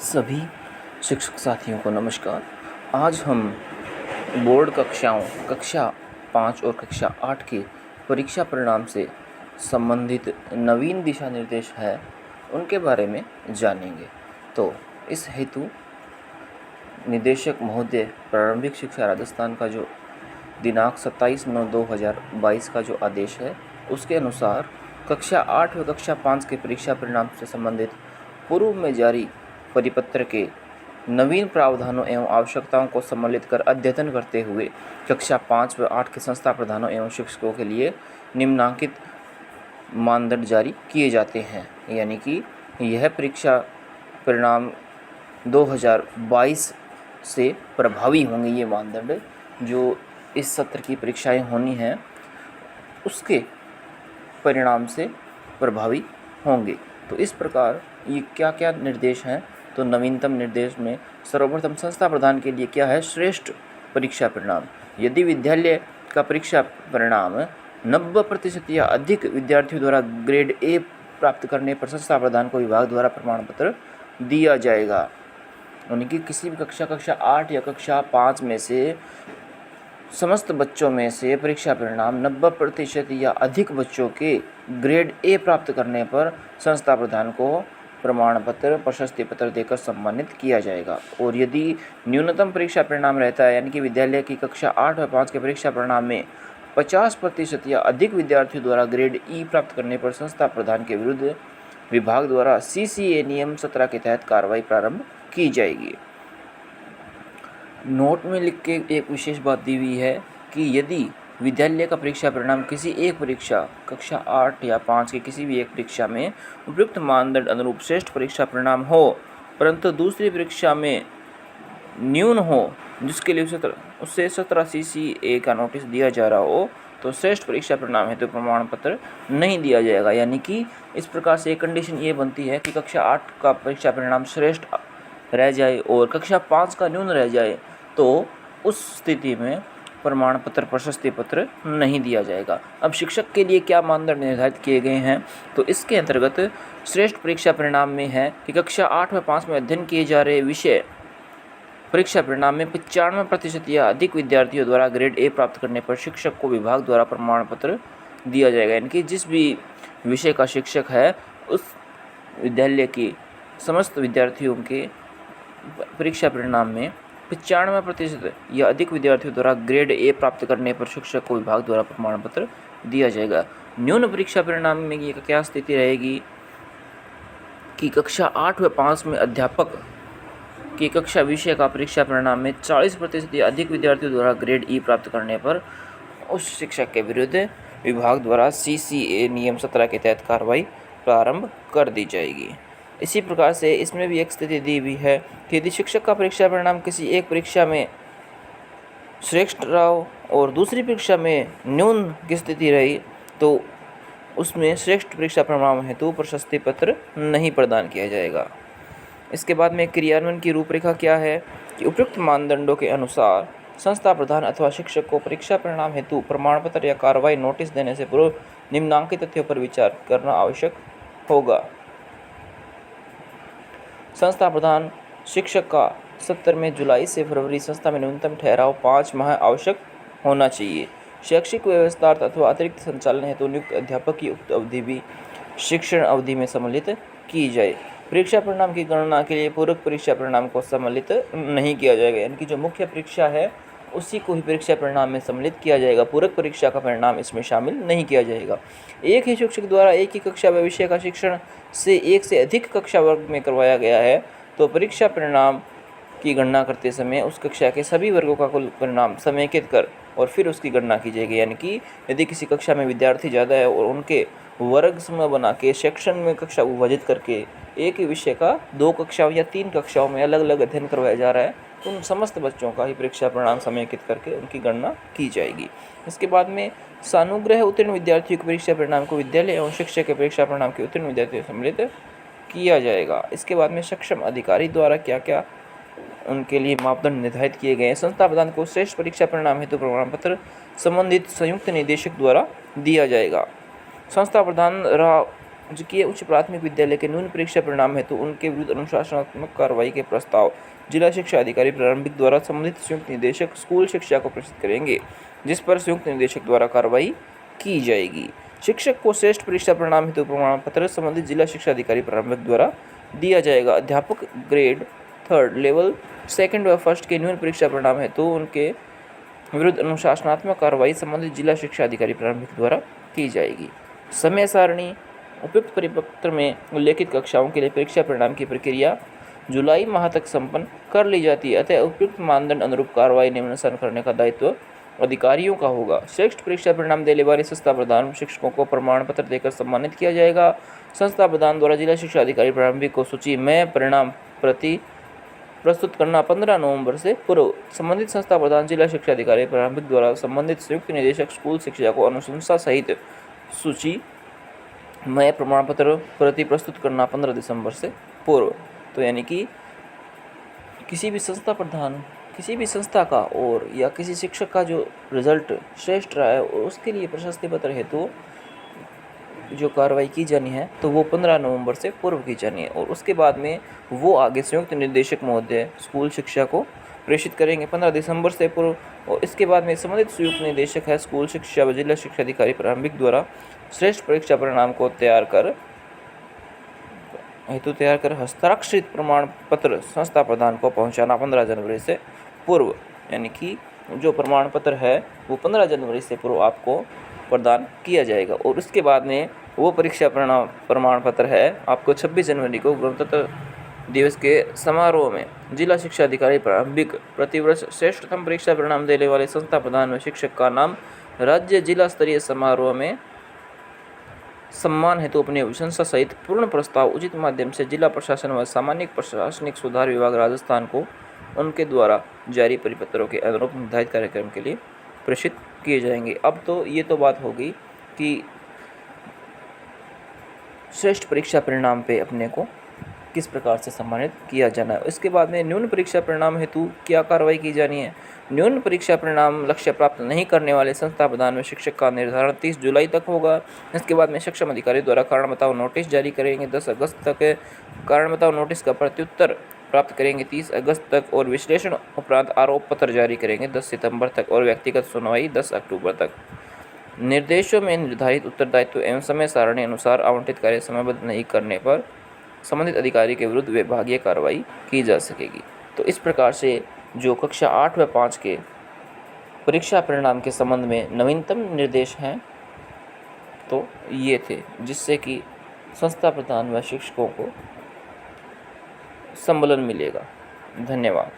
सभी शिक्षक साथियों को नमस्कार। आज हम बोर्ड कक्षाओं कक्षा 5 और कक्षा 8 के परीक्षा परिणाम से संबंधित नवीन दिशा निर्देश है उनके बारे में जानेंगे। तो इस हेतु निदेशक महोदय प्रारंभिक शिक्षा राजस्थान का जो दिनांक 27/9/2022 का जो आदेश है उसके अनुसार कक्षा 8 व कक्षा 5 के परीक्षा परिणाम से संबंधित पूर्व में जारी परिपत्र के नवीन प्रावधानों एवं आवश्यकताओं को सम्मिलित कर अद्यतन करते हुए कक्षा 5 व 8 के संस्था प्रधानों एवं शिक्षकों के लिए निम्नांकित मानदंड जारी किए जाते हैं। यानी कि यह परीक्षा परिणाम 2022 से प्रभावी होंगे। ये मानदंड जो इस सत्र की परीक्षाएं होनी हैं उसके परिणाम से प्रभावी होंगे। तो इस प्रकार ये क्या क्या निर्देश हैं, तो नवीनतम निर्देश में सर्वप्रथम संस्था प्रधान के लिए क्या है, श्रेष्ठ परीक्षा परिणाम। यदि विद्यालय का परीक्षा परिणाम 90% या अधिक विद्यार्थियों द्वारा ग्रेड ए प्राप्त करने पर संस्था प्रधान को विभाग द्वारा प्रमाण पत्र दिया जाएगा। यानी कि किसी भी कक्षा 8 या कक्षा 5 में से समस्त बच्चों में से परीक्षा परिणाम 90% या अधिक बच्चों के ग्रेड ए प्राप्त करने पर संस्था प्रधान को प्रमाण पत्र प्रशस्ति पत्र देकर सम्मानित किया जाएगा। और यदि न्यूनतम परीक्षा परिणाम रहता है, यानी कि विद्यालय की कक्षा 8 व 5 के परीक्षा परिणाम में 50% या अधिक विद्यार्थियों द्वारा ग्रेड ई प्राप्त करने पर संस्था प्रधान के विरुद्ध विभाग द्वारा CCA नियम 17 के तहत कार्रवाई प्रारंभ की जाएगी। नोट में लिख के एक विशेष बात दी हुई है कि यदि विद्यालय का परीक्षा परिणाम किसी एक परीक्षा कक्षा 8 या 5 के किसी भी एक परीक्षा में उपयुक्त मानदंड अनुरूप श्रेष्ठ परीक्षा परिणाम हो, परंतु दूसरी परीक्षा में न्यून हो, जिसके लिए उससे 17 CCA का नोटिस दिया जा रहा हो, तो श्रेष्ठ परीक्षा परिणाम हेतु प्रमाण पत्र नहीं दिया जाएगा। यानी कि इस प्रकार से एक कंडीशन ये बनती है कि कक्षा 8 का परीक्षा परिणाम श्रेष्ठ रह जाए और कक्षा 5 का न्यून रह जाए, तो उस स्थिति में प्रमाण पत्र प्रशस्ति पत्र नहीं दिया जाएगा। अब शिक्षक के लिए क्या मानदंड निर्धारित किए गए हैं, तो इसके अंतर्गत श्रेष्ठ परीक्षा परिणाम में है कि कक्षा 8 व 5 में अध्ययन किए जा रहे विषय परीक्षा परिणाम में 95% या अधिक विद्यार्थियों द्वारा ग्रेड ए प्राप्त करने पर शिक्षक को विभाग द्वारा प्रमाण पत्र दिया जाएगा। यानी कि जिस भी विषय का शिक्षक है उस विद्यालय के समस्त विद्यार्थियों के परीक्षा परिणाम में 95% या अधिक विद्यार्थियों द्वारा ग्रेड ए प्राप्त करने पर शिक्षक को विभाग द्वारा प्रमाण पत्र दिया जाएगा। न्यून परीक्षा परिणाम में ये क्या स्थिति रहेगी कि कक्षा 8 व 5 में अध्यापक की कक्षा विषय का परीक्षा परिणाम में 40% या अधिक विद्यार्थियों द्वारा ग्रेड ई प्राप्त करने पर उस शिक्षक के विरुद्ध विभाग द्वारा CCA नियम 17 के तहत कार्रवाई प्रारंभ कर दी जाएगी। इसी प्रकार से इसमें भी एक स्थिति दी हुई है कि यदि शिक्षक का परीक्षा परिणाम किसी एक परीक्षा में श्रेष्ठ रहा और दूसरी परीक्षा में न्यून की स्थिति रही, तो उसमें श्रेष्ठ परीक्षा परिणाम हेतु प्रशस्ति पत्र नहीं प्रदान किया जाएगा। इसके बाद में क्रियान्वयन की रूपरेखा क्या है कि उपयुक्त मानदंडों के अनुसार संस्था प्रधान अथवा शिक्षक को परीक्षा परिणाम हेतु प्रमाण पत्र या कार्रवाई नोटिस देने से पूर्व निम्नांकित तथ्यों पर विचार करना आवश्यक होगा। संस्था प्रधान शिक्षक का सत्र में जुलाई से फरवरी संस्था में न्यूनतम ठहराव 5 माह आवश्यक होना चाहिए। शैक्षिक व्यवस्था अथवा अतिरिक्त संचालन हेतु नियुक्त अध्यापक की उक्त अवधि भी शिक्षण अवधि में सम्मिलित की जाए। परीक्षा परिणाम की गणना के लिए पूरक परीक्षा परिणाम को सम्मिलित नहीं किया जाएगा। यानी कि जो मुख्य परीक्षा है उसी को ही परीक्षा परिणाम में सम्मिलित किया जाएगा। पूरक परीक्षा का परिणाम इसमें शामिल नहीं किया जाएगा। एक ही शिक्षक द्वारा एक ही कक्षा व विषय का शिक्षण से एक से अधिक कक्षा वर्ग में करवाया गया है, तो परीक्षा परिणाम की गणना करते समय उस कक्षा के सभी वर्गों का कुल परिणाम समेकित कर और फिर उसकी गणना की जाएगी। यानी कि यदि किसी कक्षा में विद्यार्थी ज़्यादा है और उनके वर्ग समूह बना के सेक्शन में कक्षा विभाजित करके एक ही विषय का 2 कक्षाओं या 3 कक्षाओं में अलग अलग अध्ययन करवाया जा रहा है, तो उन समस्त बच्चों का ही परीक्षा परिणाम समेकित करके उनकी गणना की जाएगी। इसके बाद में सानुग्रह उत्तीर्ण विद्यार्थियों के परीक्षा परिणाम को विद्यालय एवं शिक्षक के परीक्षा परिणाम के उत्तीर्ण विद्यार्थियों सम्मिलित किया जाएगा। इसके बाद में सक्षम अधिकारी द्वारा क्या क्या उनके लिए मापदंड निर्धारित किए गए हैं। संस्था प्रधान को श्रेष्ठ परीक्षा परिणाम हेतु प्रमाण पत्र संबंधित संयुक्त निदेशक द्वारा दिया जाएगा। संस्था प्रधान राजकीय उच्च प्राथमिक विद्यालय के न्यून परीक्षा परिणाम हेतु उनके विरुद्ध अनुशासनात्मक कार्रवाई के प्रस्ताव जिला शिक्षा अधिकारी प्रारंभिक द्वारा संबंधित संयुक्त निदेशक स्कूल शिक्षा को प्रेषित करेंगे, जिस पर संयुक्त निदेशक द्वारा कार्रवाई की जाएगी। शिक्षक को श्रेष्ठ परीक्षा परिणाम हेतु प्रमाण पत्र संबंधित जिला शिक्षा अधिकारी प्रारंभिक द्वारा दिया जाएगा। अध्यापक ग्रेड 3 लेवल 2 व 1 के न्यून परीक्षा परिणाम हेतु उनके विरुद्ध अनुशासनात्मक कार्रवाई संबंधित जिला शिक्षा अधिकारी प्रारंभिक द्वारा की जाएगी। समय सारणी उपयुक्त परिपत्र में उल्लेखित कक्षाओं के लिए परीक्षा परिणाम की प्रक्रिया जुलाई माह तक संपन्न कर ली जाती है, अतः उपयुक्त मानदंड अनुरूप कार्रवाई निम्नानुसार करने का दायित्व अधिकारियों का होगा। श्रेष्ठ परीक्षा परिणाम देने वाले संस्था प्रधान शिक्षकों को प्रमाण पत्र देकर सम्मानित किया जाएगा। संस्था प्रधान द्वारा जिला शिक्षा अधिकारी प्रारंभिक को सूची में परिणाम प्रति प्रस्तुत करना 15 नवंबर से पूर्व। संबंधित संस्था प्रधान जिला शिक्षा अधिकारी प्रारंभिक द्वारा संबंधित संयुक्त निदेशक स्कूल शिक्षा को अनुशंसा सहित सूची में प्रमाण पत्र प्रति प्रस्तुत करना 15 दिसंबर से पूर्व। तो यानी कि किसी भी संस्था प्रधान, किसी भी संस्था का और या किसी शिक्षक का जो रिजल्ट श्रेष्ठ रहा है उसके लिए प्रशस्ति पत्र हेतु जो कार्रवाई की जानी है तो वो 15 नवंबर से पूर्व की जानी है, और उसके बाद में वो आगे संयुक्त निदेशक महोदय स्कूल शिक्षा को प्रेषित करेंगे 15 दिसंबर से पूर्व। और इसके बाद में संबंधित संयुक्त निदेशक है स्कूल शिक्षा व जिला शिक्षा अधिकारी प्रारंभिक द्वारा श्रेष्ठ परीक्षा परिणाम को तैयार कर हस्ताक्षरित प्रमाण पत्र संस्था प्रधान को पहुंचाना 15 जनवरी से पूर्व। यानी कि जो प्रमाण पत्र है वो 15 जनवरी से पूर्व आपको प्रदान किया जाएगा, और उसके बाद में वो परीक्षा प्रमाण पत्र है आपको 26 जनवरी को गणतंत्र दिवस के समारोह में जिला शिक्षा अधिकारी प्रारंभिक प्रतिवर्ष श्रेष्ठतम परीक्षा परिणाम देने वाले संस्था प्रधान व शिक्षक का नाम राज्य जिला स्तरीय समारोह में सम्मान हेतु अपनी अनुशंसा सहित पूर्ण प्रस्ताव उचित माध्यम से जिला प्रशासन व सामान्य प्रशासनिक सुधार विभाग राजस्थान को उनके द्वारा जारी परिपत्रों के अनुरूप निर्धारित कार्यक्रम के लिए प्रेषित किए जाएंगे। अब तो ये तो बात हो गई कि श्रेष्ठ परीक्षा परिणाम पे अपने को किस प्रकार से सम्मानित किया जाना है। इसके बाद में न्यून परीक्षा परिणाम हेतु क्या कार्रवाई की जानी है। न्यून परीक्षा परिणाम लक्ष्य प्राप्त नहीं करने वाले संस्था प्रधान व शिक्षक का निर्धारण 30 जुलाई तक होगा। इसके बाद में सक्षम अधिकारी द्वारा कारण बताओ नोटिस जारी करेंगे 10 अगस्त तक। कारण बताओ नोटिस का प्रत्युत्तर प्राप्त करेंगे 30 अगस्त तक, और विश्लेषण उपरांत आरोप पत्र जारी करेंगे 10 सितंबर तक, और व्यक्तिगत सुनवाई 10 अक्टूबर तक। निर्देशों में निर्धारित उत्तरदायित्व एवं समय सारणी अनुसार आवंटित कार्य समयबद्ध नहीं करने पर संबंधित अधिकारी के विरुद्ध विभागीय कार्रवाई की जा सकेगी। तो इस प्रकार से जो कक्षा 8 व 5 के परीक्षा परिणाम के संबंध में नवीनतम निर्देश हैं तो ये थे, जिससे कि संस्था प्रधान व शिक्षकों को संबलन मिलेगा। धन्यवाद।